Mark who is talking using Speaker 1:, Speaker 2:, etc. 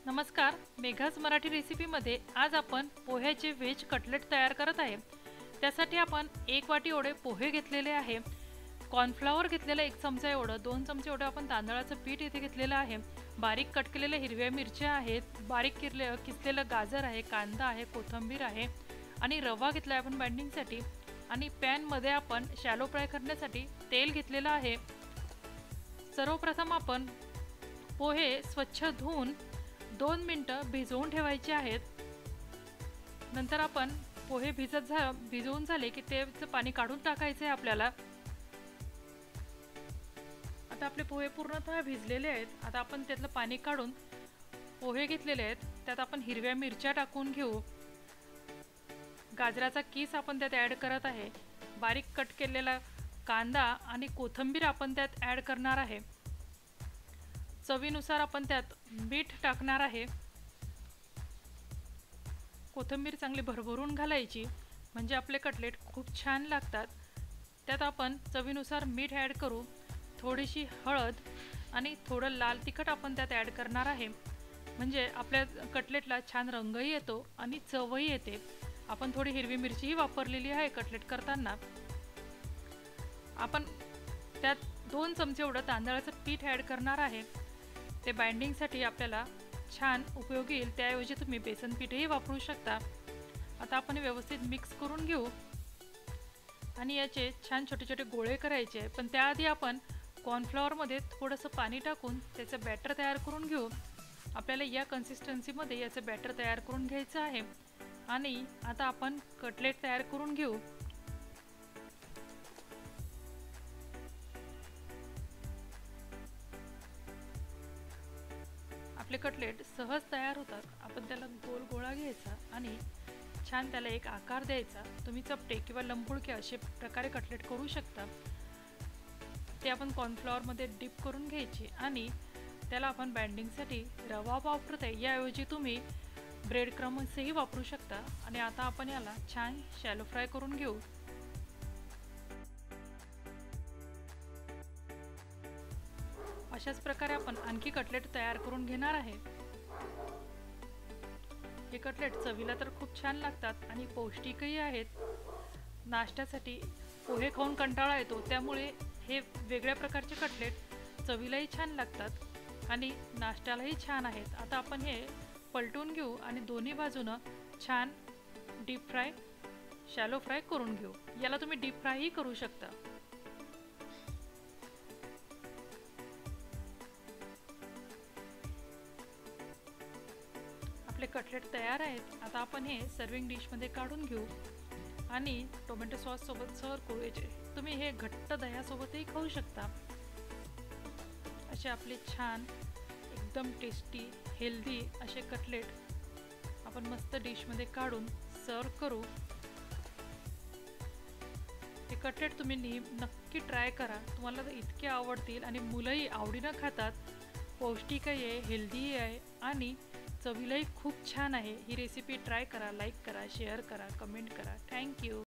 Speaker 1: नमस्कार, मेघाज मराठी रेसिपीमध्ये आज आपण पोह्याचे व्हेज कटलेट तयार करत आहे। त्यासाठी आपण 1 वाटी एवढे पोहे घेतलेले आहे, कॉर्नफ्लॉवर घेतलेला 1 चमचा एवढं, 2 चमचे एवढं आपण तांदळाचं पीठ इथे घेतलेलं आहे, बारीक कट केलेल्या हिरव्या मिरच्या आहेत, बारीक किसलेलं गाजर आहे, कांदा आहे, कोथिंबीर आहे आणि रवा घेतला आपण बाइंडिंगसाठी आणि पॅन मध्ये आपण शॅलो फ्राय करण्यासाठी तेल घेतलेलं आहे। सर्वप्रथम आपण पोहे स्वच्छ धुवून 2 मिनिटं भिजवून ठेवायचे आहेत। नंतर आपण पोहे भिजवून झाले की त्याचं पाणी काढून टाकायचे आहे आपल्याला। आता आपले पोहे पूर्णतः भिजलेले आहेत। आता आपण त्यातलं पाणी काढून पोहे घेतलेले आहेत, त्यात आपण हिरव्या मिरच्या टाकून घेऊ। गाजराचा किस आपण त्यात ॲड करत आहे, बारीक कट केलेला कांदा आणि कोथिंबीर आपण त्यात ॲड करणार आहे। चवीनुसार आपण त्यात मीठ टाकणार आहे। कोथिंबीर चांगली भरभरून घालायची म्हणजे आपले कटलेट खूप छान लागतात। त्यात आपण चवीनुसार मीठ ॲड करू, थोडीशी हळद आणि थोडं लाल तिखट आपण त्यात ॲड करणार आहे, म्हणजे आपल्या कटलेटला छान रंगही येतो आणि चवही येते। आपण थोडी हिरवी मिरचीही वापरलेली आहे कटलेट करताना। आपण त्यात 2 चमचे एवढं तांदळाचं पीठ ॲड करणार आहे, ते बाइंडिंगसाठी आपल्याला छान उपयोगी येईल। त्याऐवजी तुम्ही बेसन पीठही वापरू शकता। आता आपण व्यवस्थित मिक्स करून घेऊ आणि याचे छान छोटे छोटे गोळे करायचे, पण त्याआधी आपण कॉर्नफ्लॉवरमध्ये थोडंसं पाणी टाकून त्याचं बॅटर तयार करून घेऊ। आपल्याला या कन्सिस्टन्सीमध्ये याचं बॅटर तयार करून घ्यायचं आहे आणि आता आपण कटलेट तयार करून घेऊ। आपले कटलेट सहज तयार होतात। आपण त्याला गोल गोळा घ्यायचा आणि छान त्याला एक आकार द्यायचा। तुम्ही चपटे किंवा लंबुळके असे प्रकारे कटलेट करू शकता। ते आपण कॉर्नफ्लॉवरमध्ये डिप करून घ्यायचे आणि त्याला आपण बाइंडिंगसाठी रवा वापरत आहे, याऐवजी तुम्ही ब्रेड क्रम्सही वापरू शकता। आणि आता आपण याला छान शॅलो फ्राय करून घेऊ। अशाच प्रकारे आपण आणखी कटलेट तयार करून घेणार आहे। हे कटलेट चवीला तर खूप छान लागतात आणि पौष्टिकही आहेत। नाश्त्यासाठी पोहे खाऊन कंटाळा येतो, त्यामुळे हे वेगळ्या प्रकारचे कटलेट चवीलाही छान लागतात आणि नाश्त्यालाही छान आहेत। आता आपण हे पलटून घेऊ आणि दोन्ही बाजूनं छान डीप फ्राय शॅलो फ्राय करून घेऊ। याला तुम्ही डीप फ्रायही करू शकता। आपले कटलेट तयार आहेत। आता आपण हे सर्विंग डिशमध्ये काढून घेऊ आणि टोमॅटो सॉस सोबत सर्व करू। तुम्ही हे घट्ट दह्यासोबतही खाऊ शकता। असे आपले छान एकदम टेस्टी हेल्दी असे कटलेट आपण मस्त डिशमध्ये काढून सर्व करू। हे कटलेट तुम्ही नक्की ट्राय करा, तुम्हाला इतके आवडतील आणि मुलंही आवडीनं खातात। पौष्टिकही आहे, हेल्दीही आहे आणि चवीलाही खूप छान आहे। ही रेसिपी ट्राय करा, लाईक करा, शेअर करा, कमेंट करा। थँक्यू।